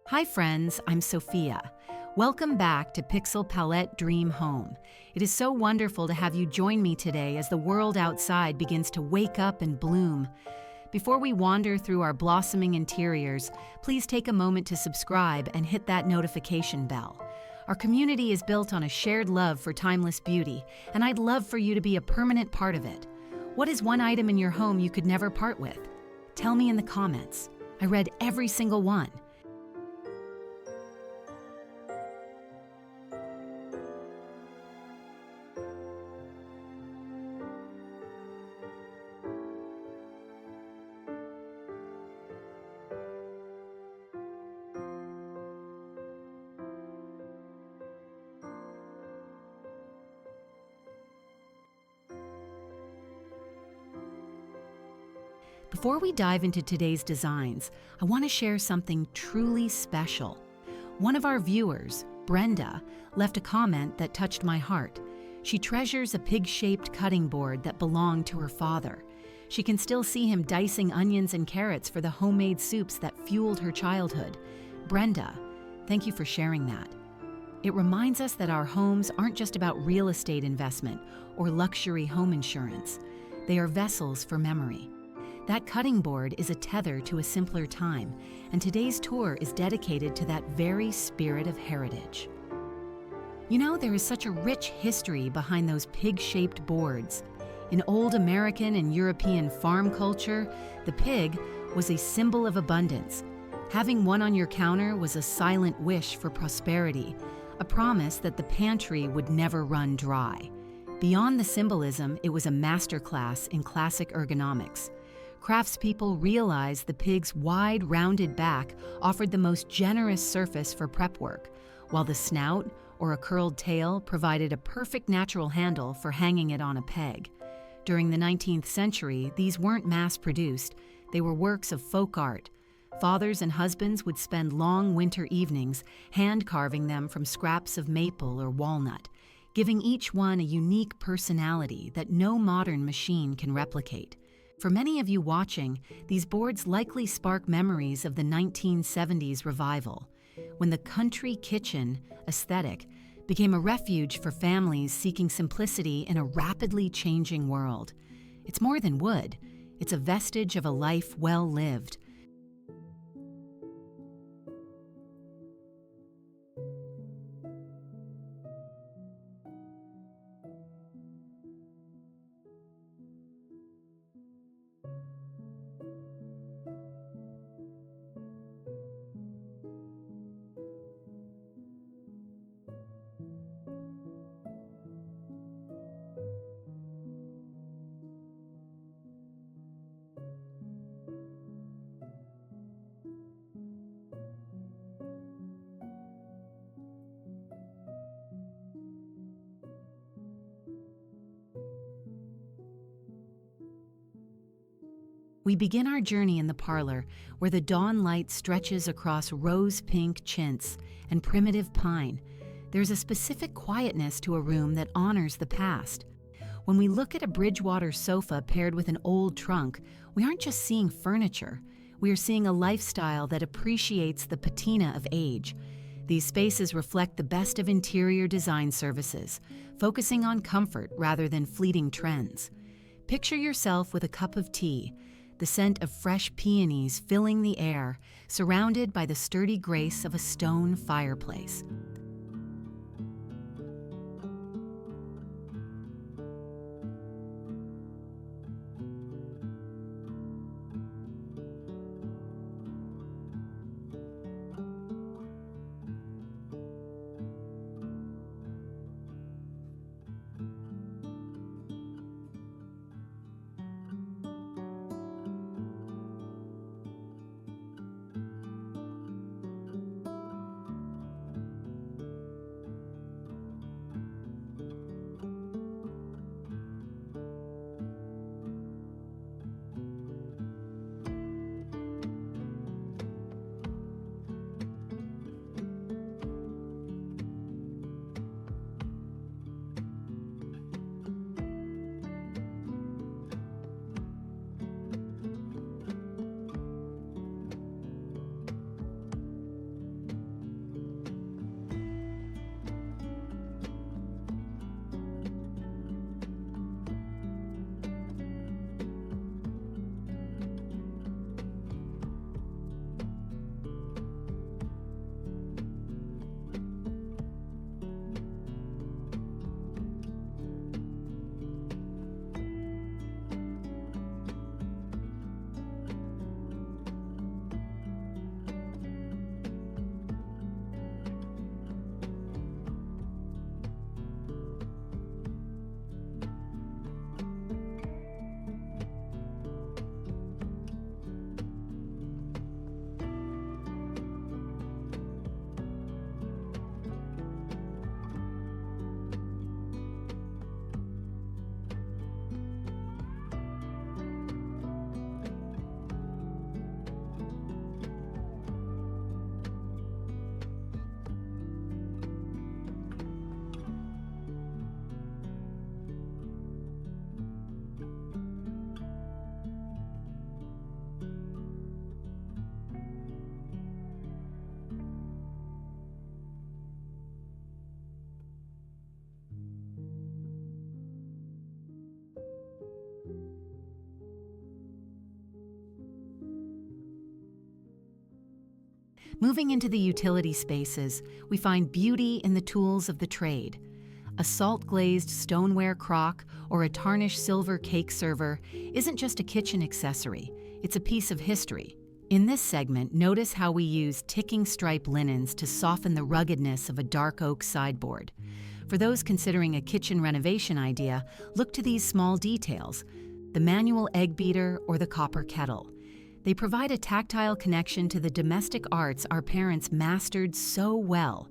Hi friends, I'm Sophia. Welcome back to Pixelpalette Dream Home. It is so wonderful to have you join me today as the world outside begins to wake up and bloom. Before we wander through our blossoming interiors, please take a moment to subscribe and hit that notification bell. Our community is built on a shared love for timeless beauty, and I'd love for you to be a permanent part of it. What is one item in your home you could never part with? Tell me in the comments. I read every single one. Before we dive into today's designs, I want to share something truly special. One of our viewers, Brenda, left a comment that touched my heart. She treasures a pig-shaped cutting board that belonged to her father. She can still see him dicing onions and carrots for the homemade soups that fueled her childhood. Brenda, thank you for sharing that. It reminds us that our homes aren't just about real estate investment or luxury home insurance. They are vessels for memory. That cutting board is a tether to a simpler time, and today's tour is dedicated to that very spirit of heritage. You know, there is such a rich history behind those pig-shaped boards. In old American and European farm culture, the pig was a symbol of abundance. Having one on your counter was a silent wish for prosperity, a promise that the pantry would never run dry. Beyond the symbolism, it was a masterclass in classic ergonomics. Craftspeople realized the pig's wide, rounded back offered the most generous surface for prep work, while the snout, or a curled tail, provided a perfect natural handle for hanging it on a peg. During the 19th century, these weren't mass-produced, they were works of folk art. Fathers and husbands would spend long winter evenings hand-carving them from scraps of maple or walnut, giving each one a unique personality that no modern machine can replicate. For many of you watching, these boards likely spark memories of the 1970s revival, when the country kitchen aesthetic became a refuge for families seeking simplicity in a rapidly changing world. It's more than wood, it's a vestige of a life well lived. We begin our journey in the parlor, where the dawn light stretches across rose-pink chintz and primitive pine. There's a specific quietness to a room that honors the past. When we look at a Bridgewater sofa paired with an old trunk, we aren't just seeing furniture. We are seeing a lifestyle that appreciates the patina of age. These spaces reflect the best of interior design services, focusing on comfort rather than fleeting trends. Picture yourself with a cup of tea, the scent of fresh peonies filling the air, surrounded by the sturdy grace of a stone fireplace. Moving into the utility spaces, we find beauty in the tools of the trade. A salt-glazed stoneware crock or a tarnished silver cake server isn't just a kitchen accessory, it's a piece of history. In this segment, notice how we use ticking stripe linens to soften the ruggedness of a dark oak sideboard. For those considering a kitchen renovation idea, look to these small details: the manual egg beater or the copper kettle. They provide a tactile connection to the domestic arts our parents mastered so well.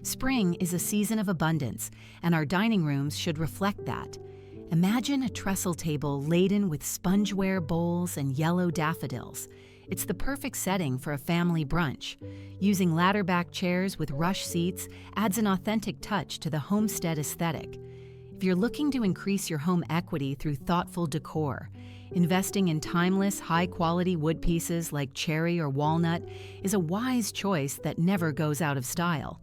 Spring is a season of abundance, and our dining rooms should reflect that. Imagine a trestle table laden with spongeware bowls and yellow daffodils. It's the perfect setting for a family brunch. Using ladder-back chairs with rush seats adds an authentic touch to the homestead aesthetic. If you're looking to increase your home equity through thoughtful decor, investing in timeless, high-quality wood pieces like cherry or walnut is a wise choice that never goes out of style.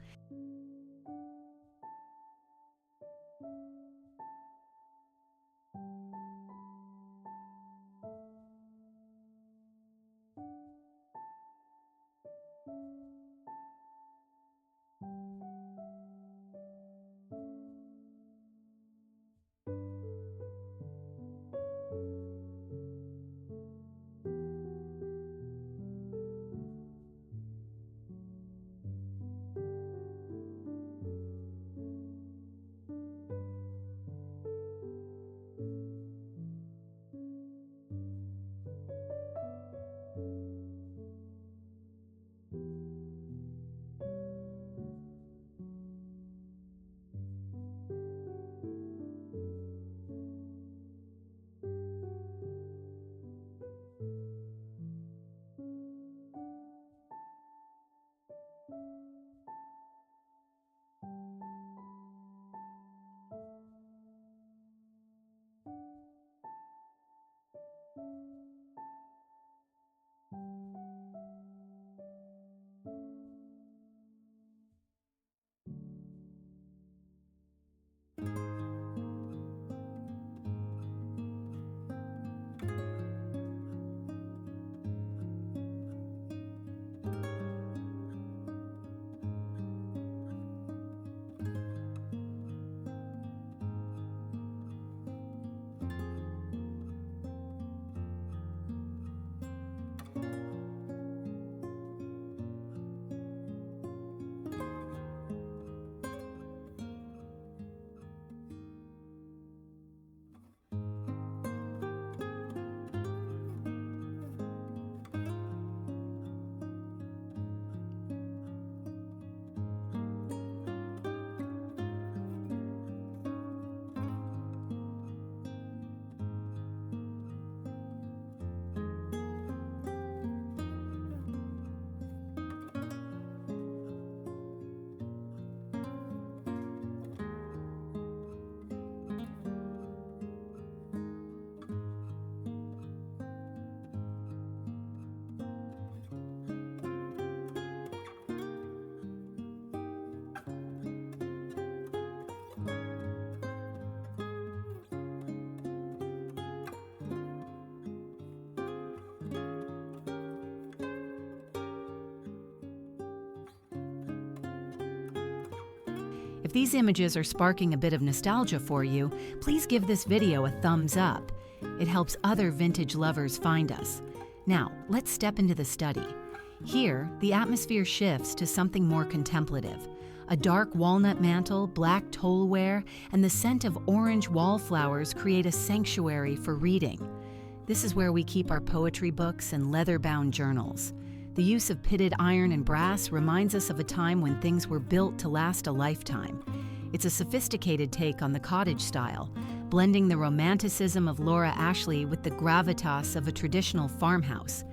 these images are sparking a bit of nostalgia for you, please give this video a thumbs up. It helps other vintage lovers find us. Now, let's step into the study. Here, the atmosphere shifts to something more contemplative. A dark walnut mantle, black toleware, and the scent of orange wallflowers create a sanctuary for reading. This is where we keep our poetry books and leather-bound journals. The use of pitted iron and brass reminds us of a time when things were built to last a lifetime. It's a sophisticated take on the cottage style, blending the romanticism of Laura Ashley with the gravitas of a traditional farmhouse.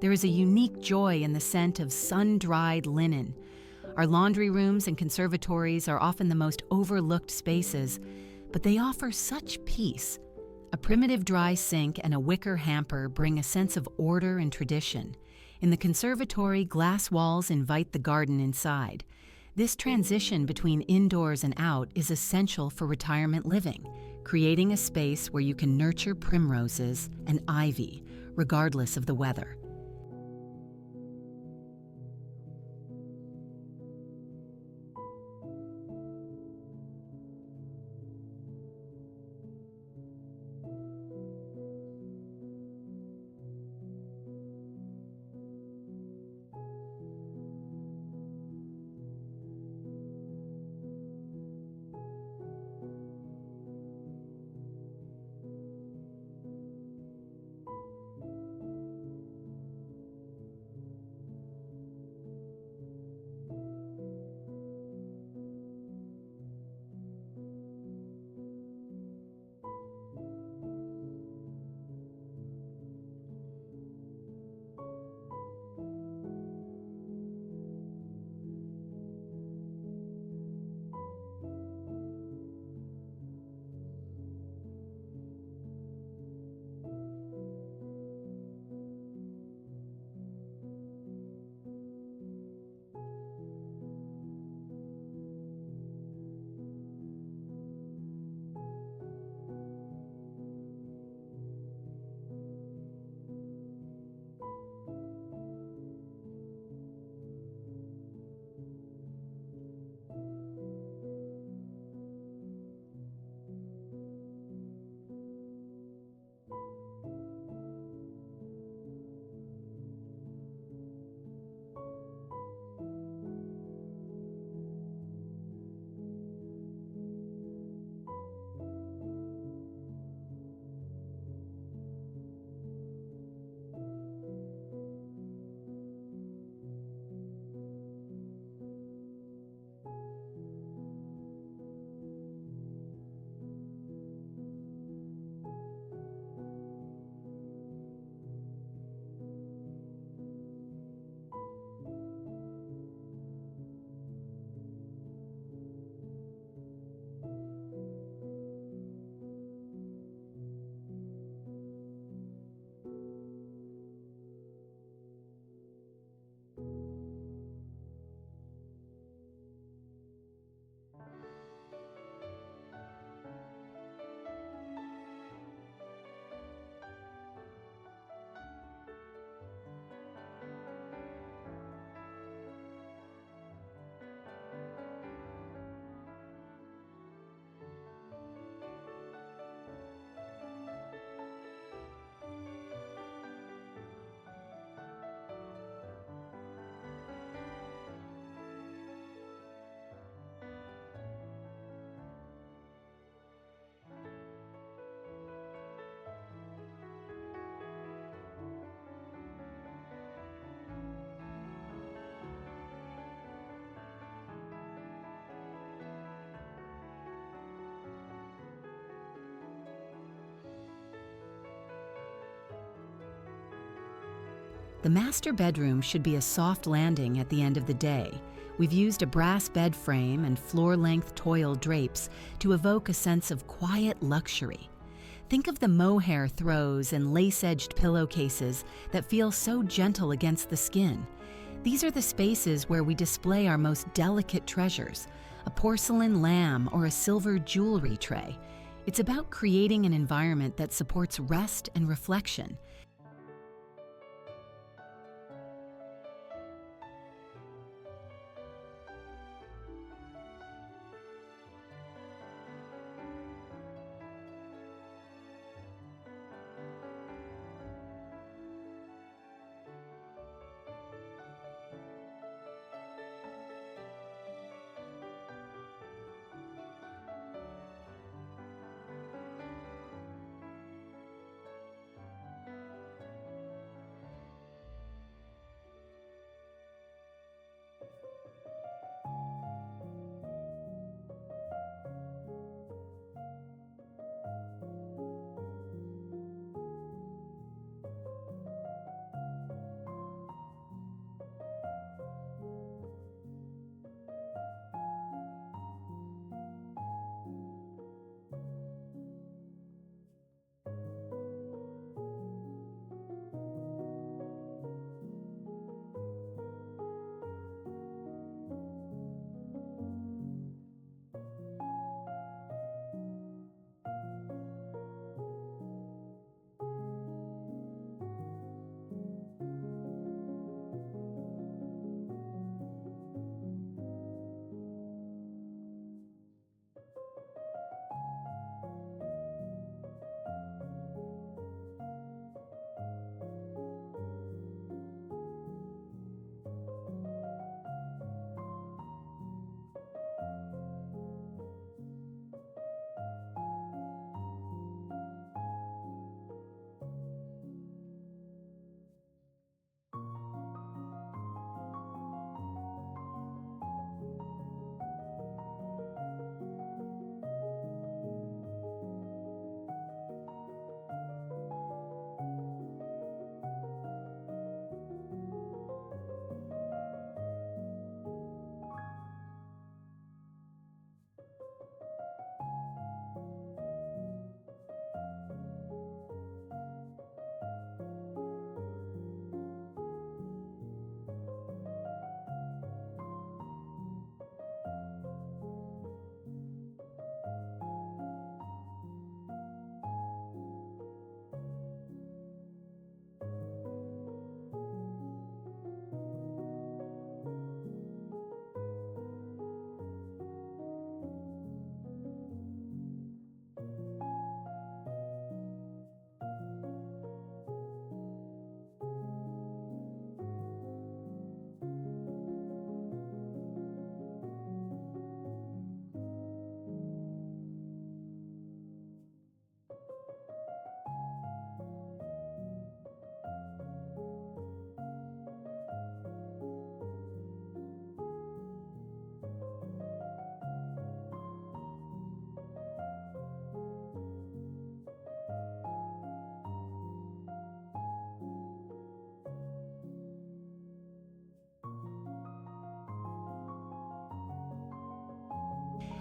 There is a unique joy in the scent of sun-dried linen. Our laundry rooms and conservatories are often the most overlooked spaces, but they offer such peace. A primitive dry sink and a wicker hamper bring a sense of order and tradition. In the conservatory, glass walls invite the garden inside. This transition between indoors and out is essential for retirement living, creating a space where you can nurture primroses and ivy, regardless of the weather. The master bedroom should be a soft landing at the end of the day. We've used a brass bed frame and floor-length toile drapes to evoke a sense of quiet luxury. Think of the mohair throws and lace-edged pillowcases that feel so gentle against the skin. These are the spaces where we display our most delicate treasures, a porcelain lamb or a silver jewelry tray. It's about creating an environment that supports rest and reflection.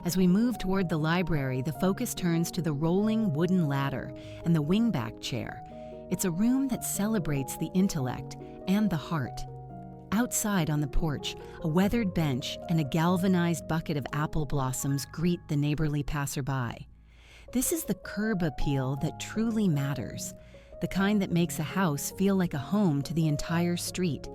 As we move toward the library, the focus turns to the rolling wooden ladder and the wingback chair. It's a room that celebrates the intellect and the heart. Outside on the porch, a weathered bench and a galvanized bucket of apple blossoms greet the neighborly passerby. This is the curb appeal that truly matters, the kind that makes a house feel like a home to the entire street.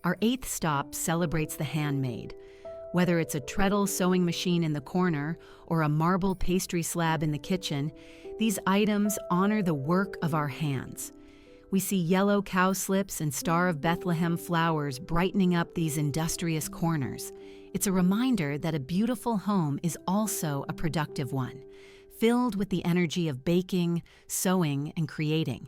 Our eighth stop celebrates the handmade. Whether it's a treadle sewing machine in the corner or a marble pastry slab in the kitchen, these items honor the work of our hands. We see yellow cowslips and Star of Bethlehem flowers brightening up these industrious corners. It's a reminder that a beautiful home is also a productive one, filled with the energy of baking, sewing, and creating.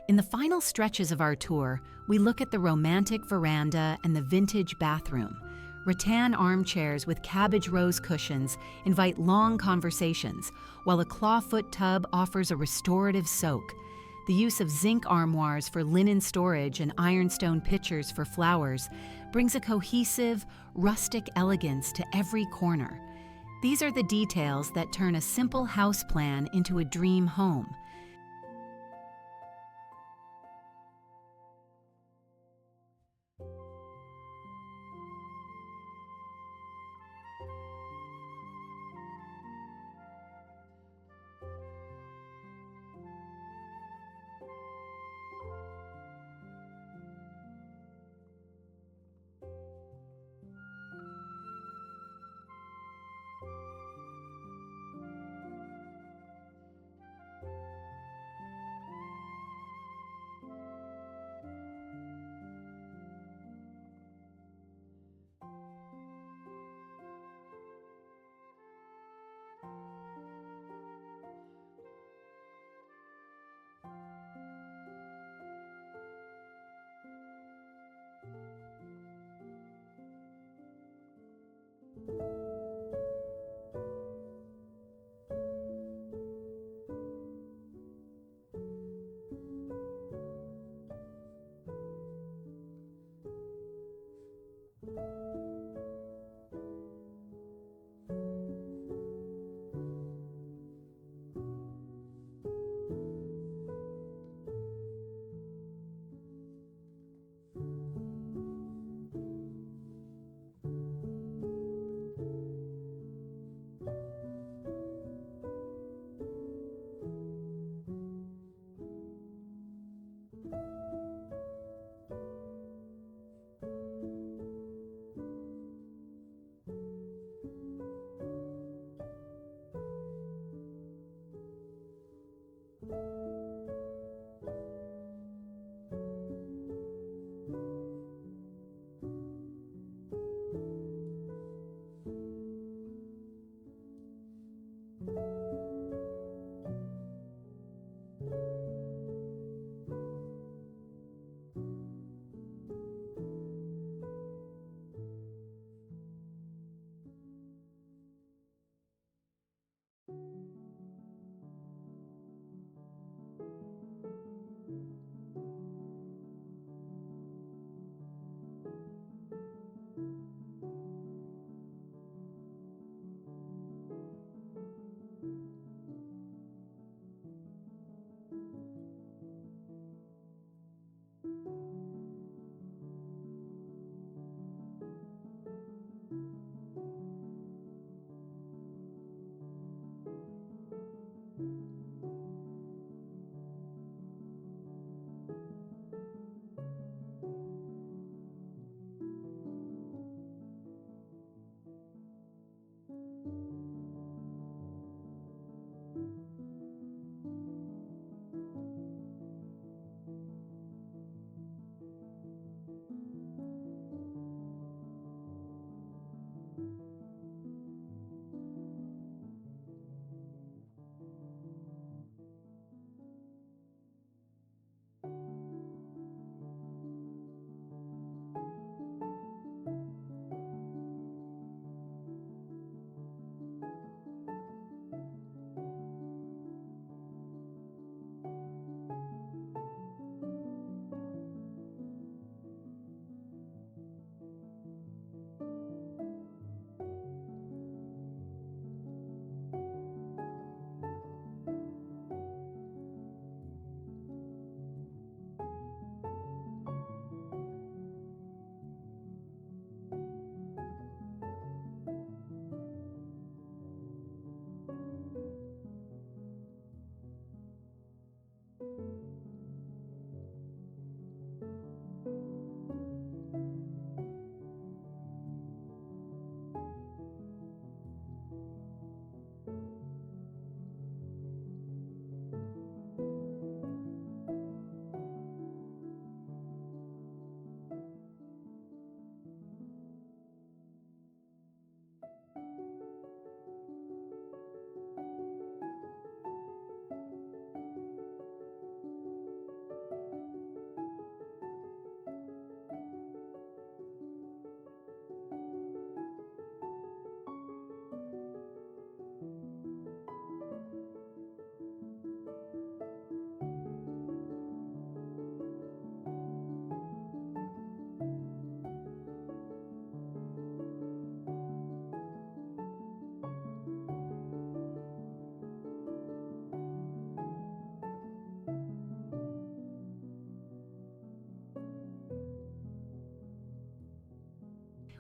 In the final stretches of our tour, we look at the romantic veranda and the vintage bathroom. Rattan armchairs with cabbage rose cushions invite long conversations, while a clawfoot tub offers a restorative soak. The use of zinc armoires for linen storage and ironstone pitchers for flowers brings a cohesive, rustic elegance to every corner. These are the details that turn a simple house plan into a dream home.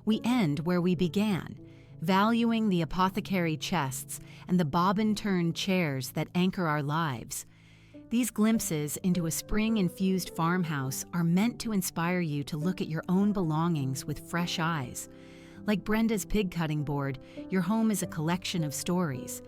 We end where we began, valuing the apothecary chests and the bobbin-turned chairs that anchor our lives. These glimpses into a spring-infused farmhouse are meant to inspire you to look at your own belongings with fresh eyes. Like Brenda's pig cutting board, your home is a collection of stories.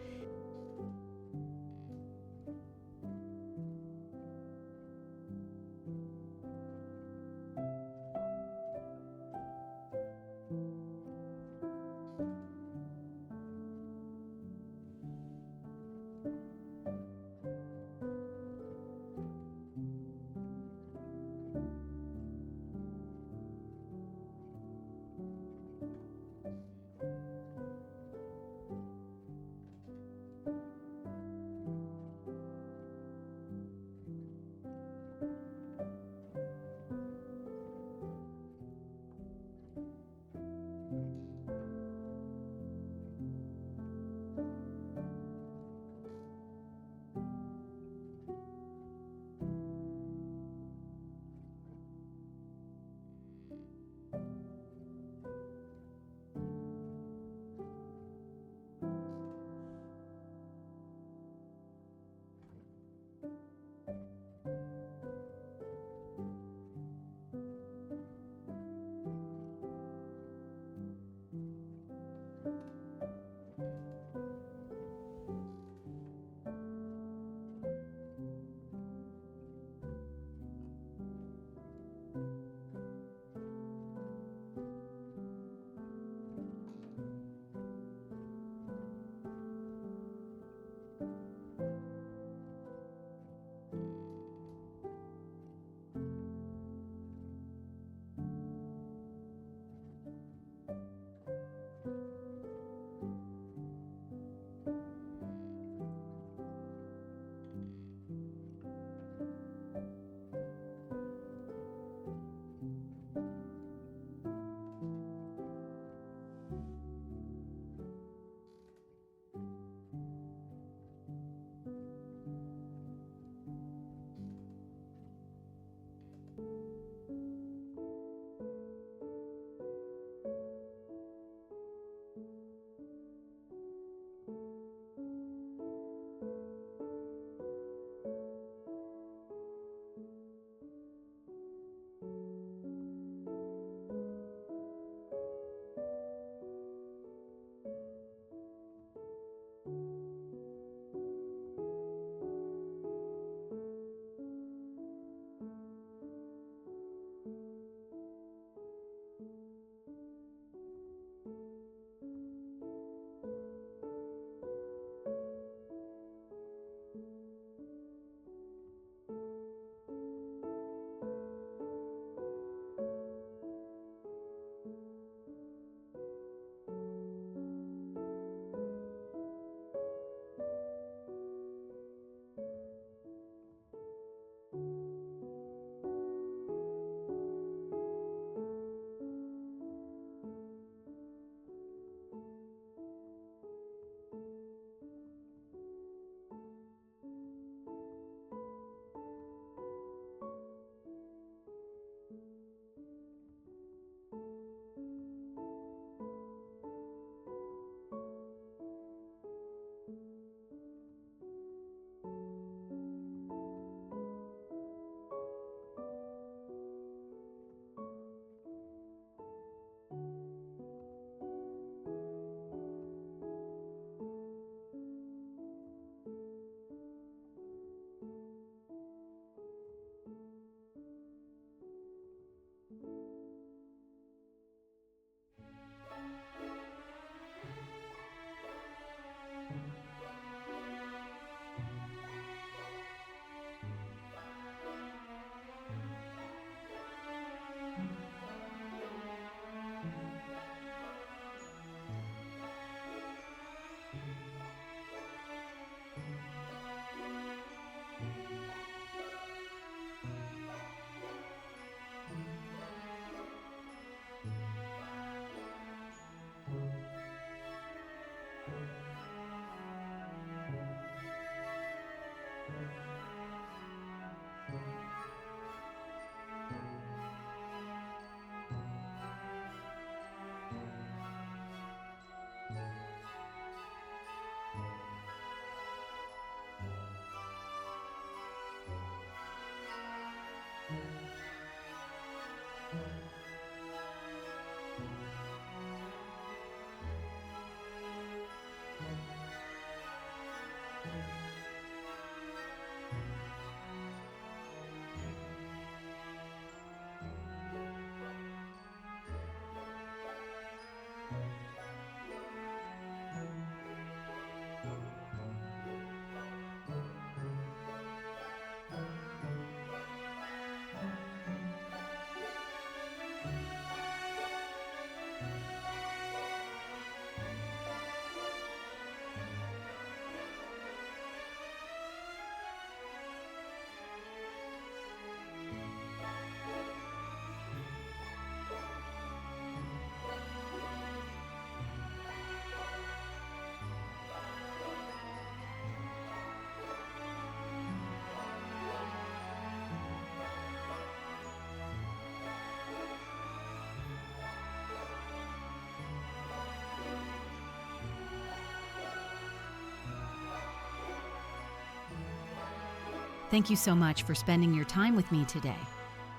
Thank you so much for spending your time with me today.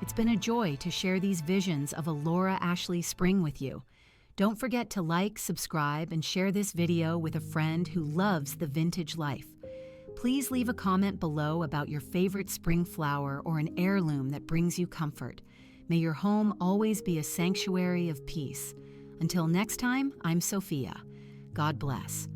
It's been a joy to share these visions of a Laura Ashley spring with you. Don't forget to like, subscribe, and share this video with a friend who loves the vintage life. Please leave a comment below about your favorite spring flower or an heirloom that brings you comfort. May your home always be a sanctuary of peace. Until next time, I'm Sophia. God bless.